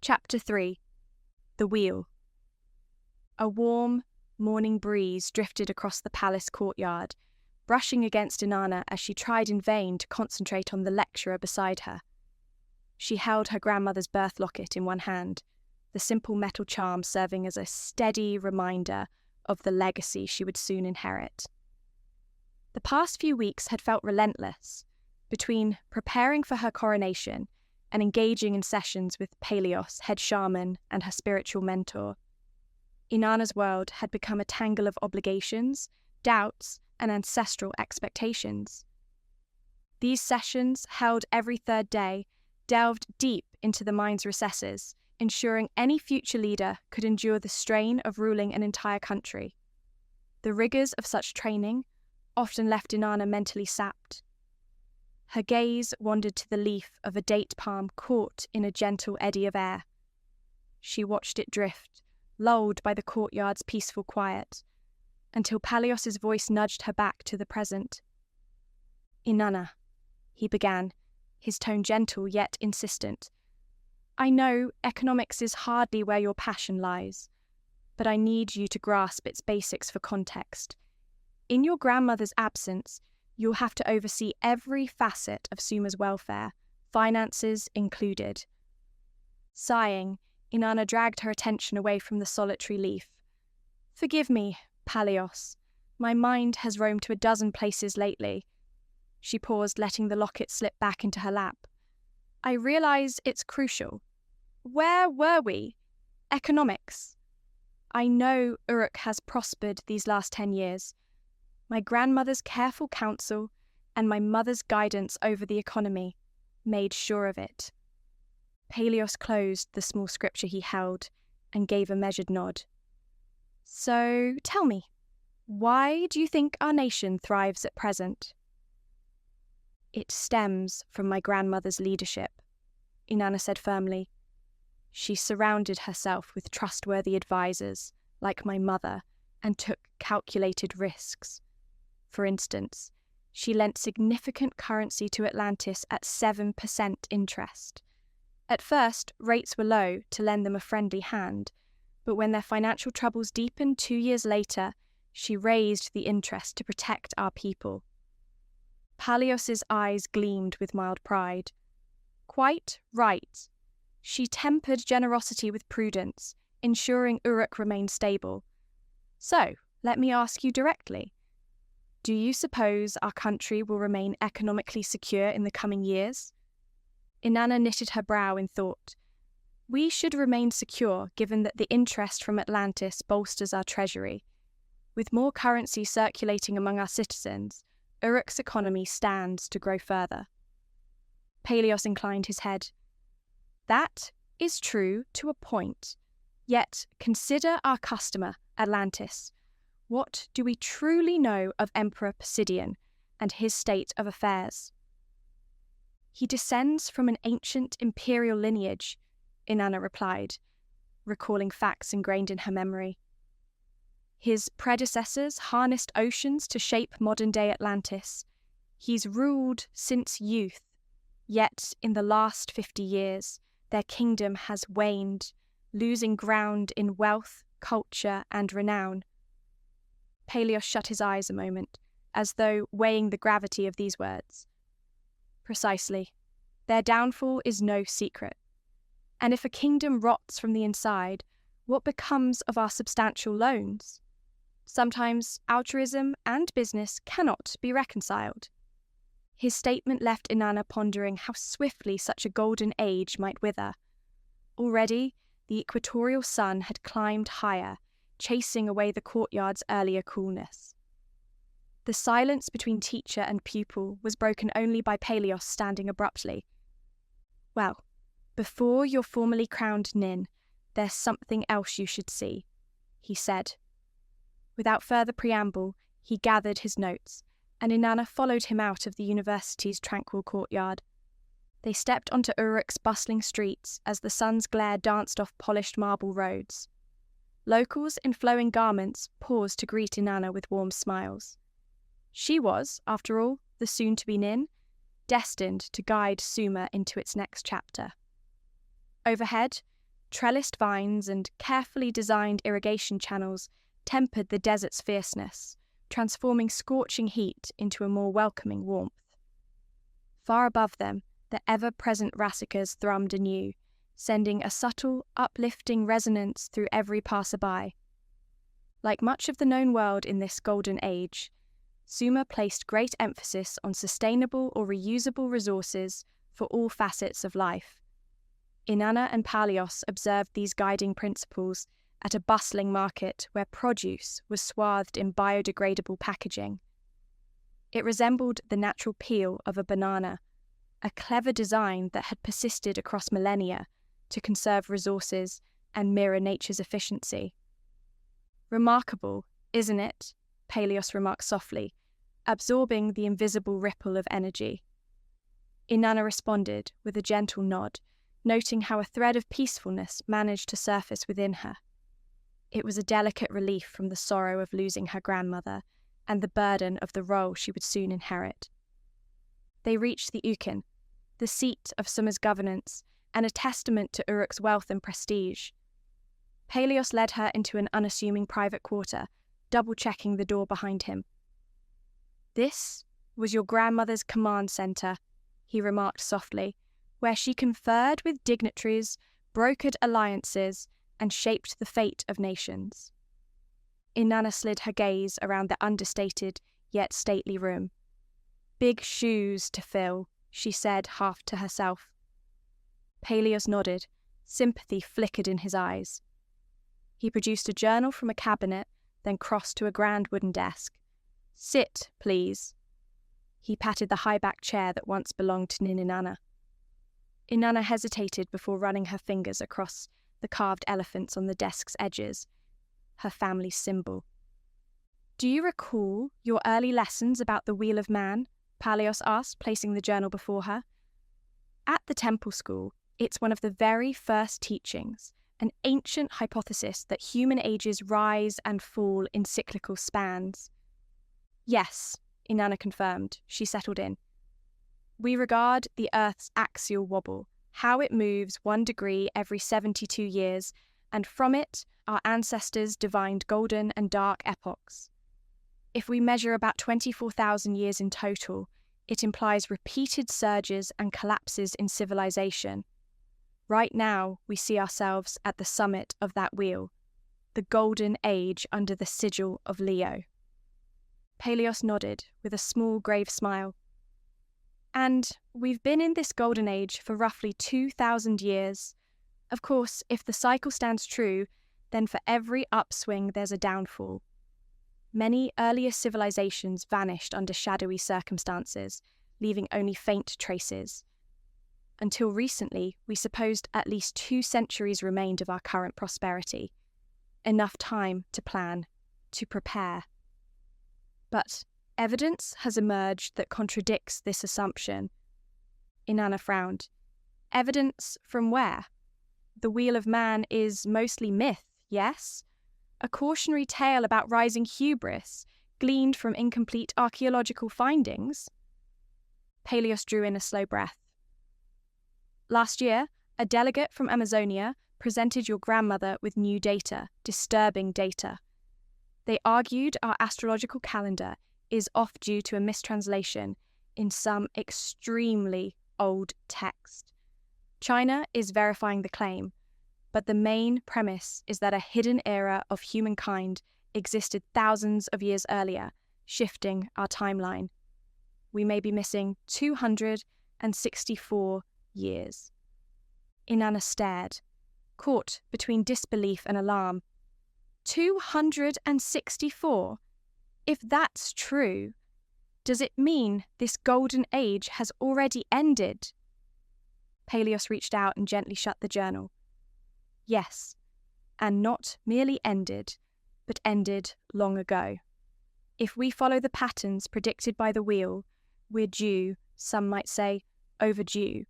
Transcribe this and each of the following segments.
Chapter 3 The Wheel. A warm, morning breeze drifted across the palace courtyard, brushing against Inanna as she tried in vain to concentrate on the lecturer beside her. She held her grandmother's birth locket in one hand, the simple metal charm serving as a steady reminder of the legacy she would soon inherit. The past few weeks had felt relentless, between preparing for her coronation and engaging in sessions with Pelios, head shaman, and her spiritual mentor. Inanna's world had become a tangle of obligations, doubts, and ancestral expectations. These sessions, held every third day, delved deep into the mind's recesses, ensuring any future leader could endure the strain of ruling an entire country. The rigours of such training often left Inanna mentally sapped. Her gaze wandered to the leaf of a date palm caught in a gentle eddy of air. She watched it drift, lulled by the courtyard's peaceful quiet, until Pelios's voice nudged her back to the present. "Inanna," he began, his tone gentle yet insistent. "I know economics is hardly where your passion lies, but I need you to grasp its basics for context. In your grandmother's absence, you'll have to oversee every facet of Suma's welfare, finances included." Sighing, Inanna dragged her attention away from the solitary leaf. "Forgive me, Pelios. My mind has roamed to a dozen places lately." She paused, letting the locket slip back into her lap. "I realise it's crucial. Where were we? Economics. I know Uruk has prospered these last 10 years. My grandmother's careful counsel and my mother's guidance over the economy made sure of it." Pelios closed the small scripture he held and gave a measured nod. "So tell me, why do you think our nation thrives at present?" "It stems from my grandmother's leadership," Inanna said firmly. "She surrounded herself with trustworthy advisors, like my mother, and took calculated risks. For instance, she lent significant currency to Atlantis at 7% interest. At first, rates were low to lend them a friendly hand, but when their financial troubles deepened 2 years later, she raised the interest to protect our people." Pelios's eyes gleamed with mild pride. "Quite right. She tempered generosity with prudence, ensuring Uruk remained stable. So, let me ask you directly. Do you suppose our country will remain economically secure in the coming years?" Inanna knitted her brow in thought. "We should remain secure given that the interest from Atlantis bolsters our treasury. With more currency circulating among our citizens, Uruk's economy stands to grow further." Pelios inclined his head. "That is true to a point. Yet consider our customer, Atlantis. What do we truly know of Emperor Pisidian and his state of affairs?" "He descends from an ancient imperial lineage," Inanna replied, recalling facts ingrained in her memory. "His predecessors harnessed oceans to shape modern-day Atlantis. He's ruled since youth, yet in the last 50 years, their kingdom has waned, losing ground in wealth, culture, and renown." Pelios shut his eyes a moment, as though weighing the gravity of these words. "Precisely. Their downfall is no secret. And if a kingdom rots from the inside, what becomes of our substantial loans? Sometimes altruism and business cannot be reconciled." His statement left Inanna pondering how swiftly such a golden age might wither. Already, the equatorial sun had climbed higher, chasing away the courtyard's earlier coolness. The silence between teacher and pupil was broken only by Pelios standing abruptly. "Well, before you're formally crowned Nin, there's something else you should see," he said. Without further preamble, he gathered his notes, and Inanna followed him out of the university's tranquil courtyard. They stepped onto Uruk's bustling streets as the sun's glare danced off polished marble roads. Locals in flowing garments paused to greet Inanna with warm smiles. She was, after all, the soon-to-be Nin, destined to guide Suma into its next chapter. Overhead, Trellised vines and carefully designed irrigation channels tempered the desert's fierceness, transforming scorching heat into a more welcoming warmth. Far above them, the ever-present brassicas thrummed anew, sending a subtle, uplifting resonance through every passerby. Like much of the known world in this golden age, Sumer placed great emphasis on sustainable or reusable resources for all facets of life. Inanna and Palios observed these guiding principles at a bustling market where produce was swathed in biodegradable packaging. It resembled the natural peel of a banana, a clever design that had persisted across millennia to conserve resources and mirror nature's efficiency. "Remarkable, isn't it?" Palios remarked softly, absorbing the invisible ripple of energy. Inanna responded with a gentle nod, noting how a thread of peacefulness managed to surface within her. It was a delicate relief from the sorrow of losing her grandmother and the burden of the role she would soon inherit. They reached the Ukin, the seat of Sumer's governance and a testament to Uruk's wealth and prestige. Palios led her into an unassuming private quarter, double-checking the door behind him. "This was your grandmother's command centre," he remarked softly, "where she conferred with dignitaries, brokered alliances, and shaped the fate of nations." Inanna slid her gaze around the understated yet stately room. "Big shoes to fill," she said half to herself. Palios nodded, sympathy flickered in his eyes. He produced a journal from a cabinet, then crossed to a grand wooden desk. "Sit, please." He patted the high-backed chair that once belonged to Inanna. Inanna hesitated before running her fingers across the carved elephants on the desk's edges, her family's symbol. "Do you recall your early lessons about the Wheel of Man?" Palios asked, placing the journal before her. "At the temple school, it's one of the very first teachings, an ancient hypothesis that human ages rise and fall in cyclical spans." "Yes," Inanna confirmed. She settled in. "We regard the Earth's axial wobble, how it moves 1 degree every 72 years, and from it our ancestors divined golden and dark epochs. If we measure about 24,000 years in total, it implies repeated surges and collapses in civilization. Right now, we see ourselves at the summit of that wheel, the golden age under the sigil of Leo." Palios nodded with a small, grave smile. "And we've been in this golden age for roughly 2,000 years. Of course, if the cycle stands true, then for every upswing there's a downfall. Many earlier civilizations vanished under shadowy circumstances, leaving only faint traces. Until recently, we supposed at least 2 centuries remained of our current prosperity. Enough time to plan, to prepare. But evidence has emerged that contradicts this assumption." Inanna frowned. "Evidence from where? The Wheel of Man is mostly myth, yes? A cautionary tale about rising hubris, gleaned from incomplete archaeological findings?" Palios drew in a slow breath. "Last year, a delegate from Amazonia presented your grandmother with new data, disturbing data. They argued our astrological calendar is off due to a mistranslation in some extremely old text. China is verifying the claim, but the main premise is that a hidden era of humankind existed thousands of years earlier, shifting our timeline. We may be missing 264 years." Inanna stared, caught between disbelief and alarm. 264? If that's true, does it mean this golden age has already ended? Palios reached out and gently shut the journal. Yes, and not merely ended, but ended long ago. If we follow the patterns predicted by the wheel, we're due, some might say, overdue,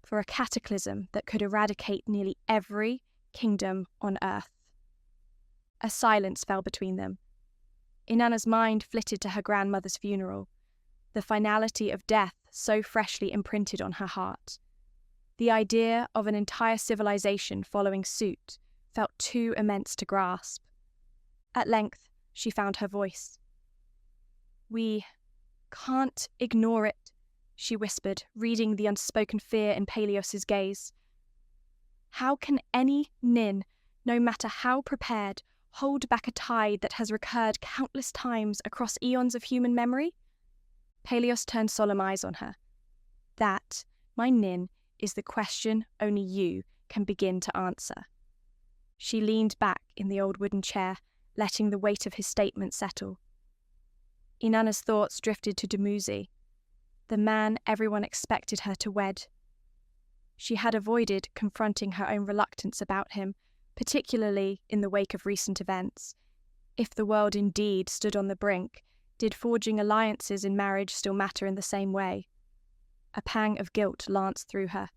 for a cataclysm that could eradicate nearly every kingdom on Earth. A silence fell between them. Inanna's mind flitted to her grandmother's funeral, the finality of death so freshly imprinted on her heart. The idea of an entire civilization following suit felt too immense to grasp. At length, she found her voice. "We can't ignore it," she whispered, reading the unspoken fear in Peleos's gaze. "How can any Nin, no matter how prepared, hold back a tide that has recurred countless times across eons of human memory?" Peleos turned solemn eyes on her. "That, my Nin, is the question only you can begin to answer." She leaned back in the old wooden chair, letting the weight of his statement settle. Inanna's thoughts drifted to Dumuzi, the man everyone expected her to wed. She had avoided confronting her own reluctance about him, particularly in the wake of recent events. If the world indeed stood on the brink, did forging alliances in marriage still matter in the same way? A pang of guilt lanced through her.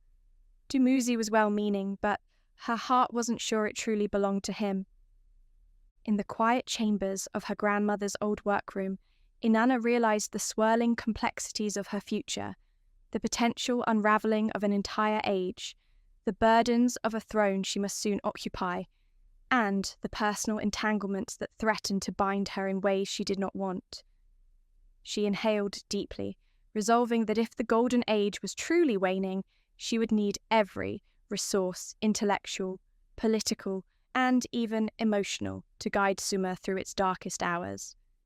Dumuzi was well-meaning, but her heart wasn't sure it truly belonged to him. In the quiet chambers of her grandmother's old workroom, Inanna realized the swirling complexities of her future, the potential unraveling of an entire age, the burdens of a throne she must soon occupy, and the personal entanglements that threatened to bind her in ways she did not want. She inhaled deeply, resolving that if the golden age was truly waning, she would need every resource, intellectual, political, and even emotional, to guide Suma through its darkest hours.